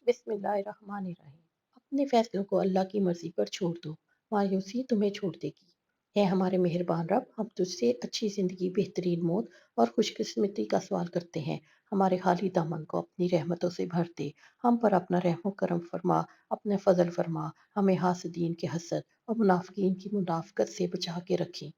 बिस्मिल्लाहिर्रहमानिर्रहीम। अपने फैसलों को अल्लाह की मर्जी पर छोड़ दो, मायूसी तुम्हें छोड़ देगी। है हमारे मेहरबान रब, हम तुझसे अच्छी ज़िंदगी, बेहतरीन मौत और खुशकिस्मती का सवाल करते हैं। हमारे खाली दामन को अपनी रहमतों से भर दे। हम पर अपना रहम करम फरमा, अपने फजल फरमा। हमें हासदीन के हसद और मुनाफिकीन की मुनाफकत से बचा के रखें।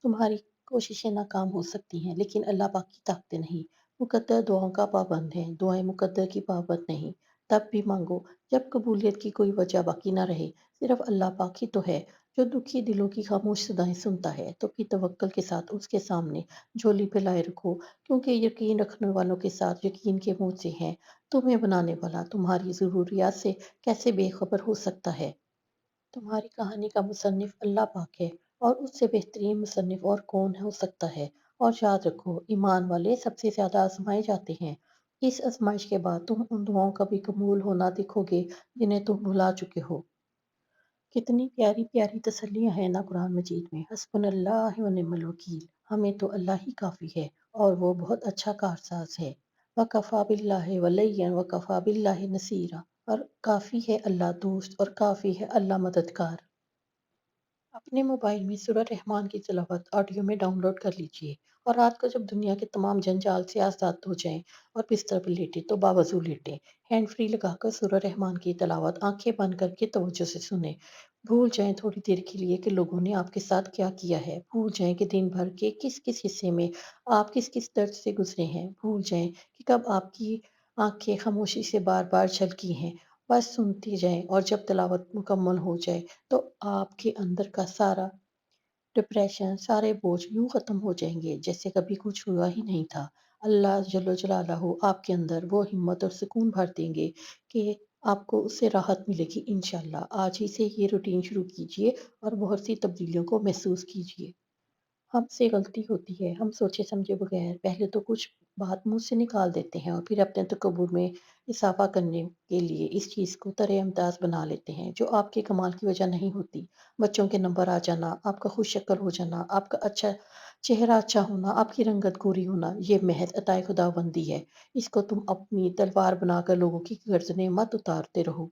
तुम्हारी कोशिशें नाकाम हो सकती हैं, लेकिन अल्लाह पाक की ताकतें नहीं। मुकद्दर दुआओं का पाबंद है, दुआएं मुकद्दर की पाबंद नहीं। तब भी मांगो जब कबूलियत की कोई वजह बाकी ना रहे। सिर्फ अल्लाह पाक ही तो है जो दुखी दिलों की खामोश सदाएं सुनता है। तो फिर तवक्कल के साथ उसके सामने झोली फैलाए रखो, क्योंकि यकीन रखने वालों के साथ यकीन के मुंह से है। तुम्हें बनाने वाला तुम्हारी ज़रूरियात से कैसे बेखबर हो सकता है। तुम्हारी कहानी का मुसन्निफ अल्लाह पाक है, और उससे बेहतरीन मुसन्निफ और कौन हो सकता है। और याद रखो, ईमान वाले सबसे ज़्यादा आजमाए जाते हैं। इस आजमाइश के बाद तुम उन दुआओं का भी कबूल होना देखोगे जिन्हें तुम भुला चुके हो। कितनी प्यारी प्यारी तसल्लियां हैं ना कुरान मजीद में। हस्बुनल्लाह व निअमल वकील, हमें तो अल्लाह ही काफ़ी है और वो बहुत अच्छा कारसाज है। वकफ़ा बिल्लाहि वलिय्यन वकफ़ा बिल्लाहि नसीरा, और काफ़ी है अल्लाह दोस्त और काफ़ी है अल्लाह मददगार। अपने मोबाइल में सूरह रहमान की तिलावत ऑडियो में डाउनलोड कर लीजिए, और रात को जब दुनिया के तमाम जंजाल से आज़ाद हो जाएं और बिस्तर पर लेटे तो बावजू लेटे, हैंड फ्री लगाकर सूरह रहमान की तिलावत आंखें बंद करके तवज्जो से सुने। भूल जाएं थोड़ी देर के लिए कि लोगों ने आपके साथ क्या किया है। भूल जाएं कि दिन भर के किस किस हिस्से में आप किस किस दर्द से गुजरे हैं। भूल जाएं कि कब आपकी आंखें खामोशी से बार बार झलकी हैं। बस सुनती जाएं, और जब तिलावत मुकम्मल हो जाए तो आपके अंदर का सारा डिप्रेशन, सारे बोझ यूं खत्म हो जाएंगे जैसे कभी कुछ हुआ ही नहीं था। अल्लाह जल्लो जलालहू आपके अंदर वो हिम्मत और सुकून भर देंगे कि आपको उससे राहत मिलेगी इंशाल्लाह। आज ही से ये रूटीन शुरू कीजिए और बहुत सी तब्दीलियों को महसूस कीजिए। हमसे गलती होती है, हम सोचे समझे बगैर पहले तो कुछ बात मुंह से निकाल देते हैं, और फिर अपने तकब्बुर में इजाफा करने के लिए इस चीज़ को तरे-अमताज़ बना लेते हैं जो आपके कमाल की वजह नहीं होती। बच्चों के नंबर आ जाना, आपका खुश-शक्ल हो जाना, आपका अच्छा चेहरा अच्छा होना, आपकी रंगत गोरी होना, ये महज़ अताए खुदाबंदी है। इसको तुम अपनी तलवार बनाकर लोगों की गर्दनें मत उतारते रहो।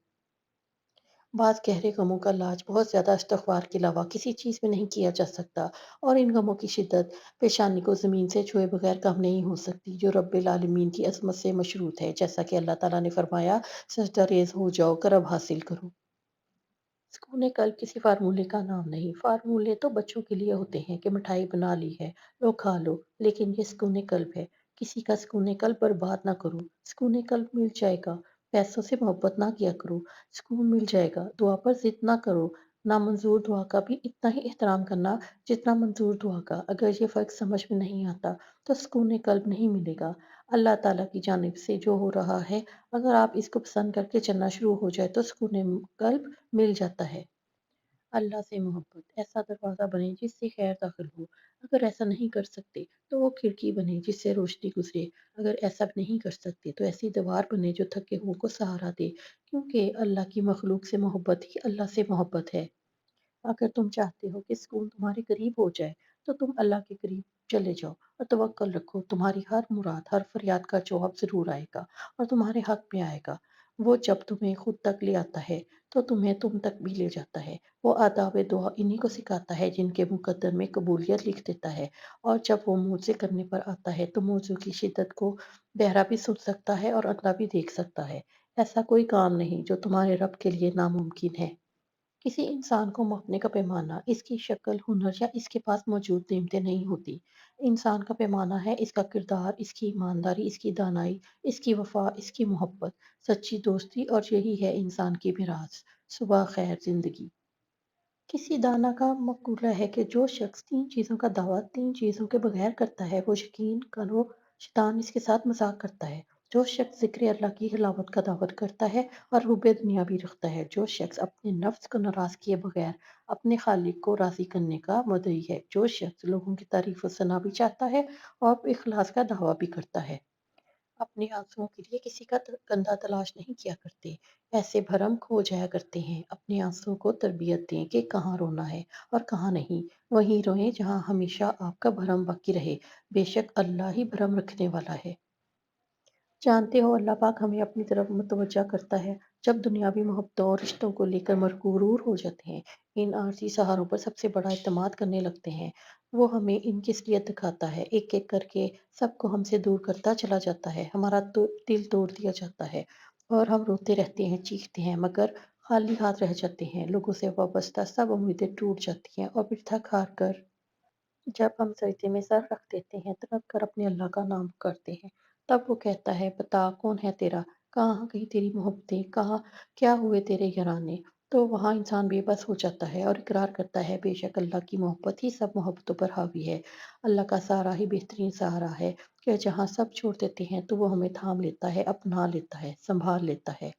बाज़ गहरे गमों का इलाज बहुत ज़्यादा इस्तिग़फ़ार के अलावा किसी चीज़ में नहीं किया जा सकता, और इन गमों की शिद्दत पेशानी को ज़मीन से छुए बगैर कम नहीं हो सकती, जो रब्बिल आलमीन की अज़मत से मशरूत है। जैसा कि अल्लाह ताला ने फरमाया, सजदा रेज़ हो जाओ, करब हासिल करो। सुकून कल्ब किसी फार्मूले का नाम नहीं। फार्मूले तो बच्चों के लिए होते हैं कि मिठाई बना ली है, लो खा लो। लेकिन ये सुकून कल्ब है। किसी का सुकून कल्ब बर्बाद ना करो। सुकून कल्ब मिल जाएगा। पैसों से मोहब्बत ना किया करो। सुकून मिल जाएगा। दुआ पर जिद ना करो। नामंजूर दुआ का भी इतना ही एहतराम करना जितना मंजूर दुआ का। अगर ये फ़र्क समझ में नहीं आता तो सुकून कल्ब नहीं मिलेगा। अल्लाह ताला की जानिब से जो हो रहा है, अगर आप इसको पसंद करके चलना शुरू हो जाए तो सुकून कल्ब मिल जाता है। अल्लाह से मोहब्बत ऐसा दरवाज़ा बने जिससे खैर दाखिल हो। अगर ऐसा नहीं कर सकते तो वो खिड़की बने जिससे रोशनी गुजरे। अगर ऐसा नहीं कर सकते तो ऐसी दीवार बने जो थके हुओं को सहारा दे, क्योंकि अल्लाह की मखलूक से मोहब्बत ही अल्लाह से मोहब्बत है। अगर तुम चाहते हो कि सुकून तुम्हारे करीब हो जाए, तो तुम अल्लाह के करीब चले जाओ और तवक्कल रखो। तुम्हारी हर मुराद, हर फरियाद का जवाब ज़रूर आएगा और तुम्हारे हक में आएगा। वो जब तुम्हें खुद तक ले आता है, तो तुम्हें तुम तक भी ले जाता है। वो आदाब दुआ इन्हीं को सिखाता है जिनके मुकद्दर में कबूलियत लिख देता है। और जब वो मुझसे करने पर आता है, तो मौजू की शिद्दत को बहरा भी सुन सकता है और अगला भी देख सकता है। ऐसा कोई काम नहीं जो तुम्हारे रब के लिए नामुमकिन है। किसी इंसान को मापने का पैमाना इसकी शक्ल, हुनर या इसके पास मौजूद नेमतें नहीं होती। इंसान का पैमाना है इसका किरदार, इसकी ईमानदारी, इसकी दानाई, इसकी वफ़ा, इसकी मोहब्बत, सच्ची दोस्ती, और यही है इंसान की मिरास। सुबह खैर ज़िंदगी। किसी दाना का मकूला है कि जो शख्स 3 चीज़ों का दावा 3 चीज़ों के बगैर करता है, वो यकीन करो शैतान इसके साथ मज़ाक करता है। जो शख्स ज़िक्र अल्लाह की हिलावत का दावत करता है और हुब्बे दुनिया भी रखता है। जो शख्स अपने नफ्स को नाराज़ किए बगैर अपने खालिक को राज़ी करने का मुद्दई है। जो शख्स लोगों की तारीफ़ व सना भी चाहता है और इख़लास का दावा भी करता है। अपने आंसुओं के लिए किसी का कंधा तलाश नहीं किया करते। ऐसे भरम खो जाया करते हैं। अपने आंसुओं को तरबियत दें कि कहाँ रोना है और कहाँ नहीं। वहीं रोएं जहाँ हमेशा आपका भरम बाकी रहे। बेशक अल्लाह ही भरम रखने वाला है। जानते हो अल्लाह पाक हमें अपनी तरफ मुतवज्जा करता है जब दुनियावी मोहब्बतों और रिश्तों को लेकर मरगूर हो जाते हैं। इन आरसी सहारों पर सबसे बड़ा इत्तेमाद करने लगते हैं। वो हमें इनकी असलियत दिखाता है, एक एक करके सबको हमसे दूर करता चला जाता है। हमारा तो दिल तोड़ दिया जाता है और हम रोते रहते हैं, चीखते हैं, मगर खाली हाथ रह जाते हैं। लोगों से वाबस्ता सब उम्मीदें टूट जाती हैं और फिर थक हार कर जब हम सजदे में सर रख देते हैं, तो रख कर अपने अल्लाह का नाम करते हैं, तब वो कहता है, बता कौन है तेरा? कहाँ गई तेरी मोहब्बतें? कहाँ क्या हुए तेरे याराने? तो वहाँ इंसान बेबस हो जाता है और इकरार करता है, बेशक अल्लाह की मोहब्बत ही सब मोहब्बतों पर हावी है। अल्लाह का सहारा ही बेहतरीन सहारा है कि जहाँ सब छोड़ देते हैं, तो वो हमें थाम लेता है, अपना लेता है, संभाल लेता है।